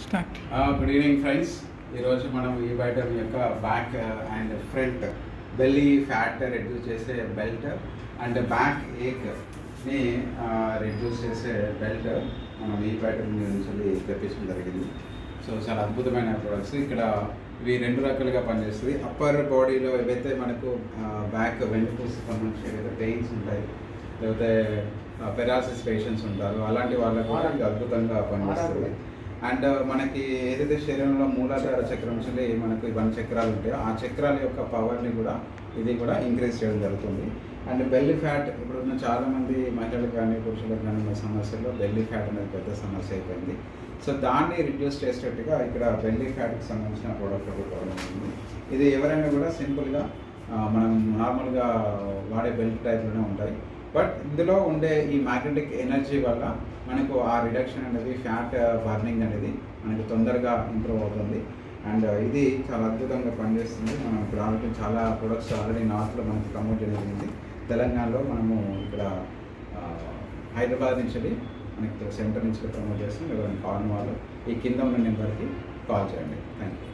Start. Good evening friends. ఈరోజు మనం ఈ బైటర్ యొక్క back and front belly fat reduce చేసే బెల్ట్ అండ్ బ్యాక్ ఏక్ని రెడ్యూస్ చేసే బెల్ట్ మనం ఈ బైటర్ నుంచి తెప్పించడం జరిగింది. సో చాలా అద్భుతమైన ప్రొడక్ట్స్. ఇక్కడ ఇవి రెండు రకాలుగా పనిచేస్తుంది. అప్పర్ బాడీలో ఏవైతే మనకు బ్యాక్ వెన్నుపూస సంబంధించి ఏవైతే పెయిన్స్ ఉంటాయి, లేకపోతే పెరాలసిస్ పేషెంట్స్ ఉంటారు, అలాంటి వాళ్ళకు ఇది అద్భుతంగా పనిచేస్తుంది. అండ్ మనకి ఏదైతే శరీరంలో మూలాధార చక్రం నుంచి మనకు 1 చక్రాలు ఉంటాయో ఆ చక్రాల యొక్క పవర్ని కూడా ఇది కూడా ఇంక్రీజ్ చేయడం జరుగుతుంది. అండ్ బెల్లీ ఫ్యాట్ ఇప్పుడున్న చాలామంది మహిళలకు కానీ పురుషులకు కానీ ఉన్న సమస్యల్లో బెల్లీ ఫ్యాట్ అనేది పెద్ద సమస్య అయిపోయింది. సో దాన్ని రిడ్యూస్ చేసేటట్టుగా ఇక్కడ బెల్లీ ఫ్యాట్కి సంబంధించిన ప్రోడక్ట్ ఒకటి ఉంది. ఇది ఎవరైనా కూడా సింపుల్గా మనం నార్మల్గా వాడే బెల్ట్ టైప్లోనే ఉంటాయి. బట్ ఇందులో ఉండే ఈ మ్యాగ్నెటిక్ ఎనర్జీ వల్ల మనకు ఆ రిడక్షన్ అనేది ఫ్యాట్ బర్నింగ్ అనేది మనకు తొందరగా ఇంప్రూవ్ అవుతుంది. అండ్ ఇది చాలా అద్భుతంగా పనిచేస్తుంది. మనం ఇప్పుడు ఆల్రెడీ చాలా ప్రొడక్ట్స్ ఆల్రెడీ నార్త్లో మనకి ప్రమోట్ జరిగింది. తెలంగాణలో మనము ఇక్కడ హైదరాబాద్ నుంచి మనకి సెంటర్ నుంచి ప్రమోట్ చేస్తాం. ఎవరైనా కాల్ వాళ్ళు ఈ కింద ఉన్న నెంబర్కి కాల్ చేయండి. Thank you.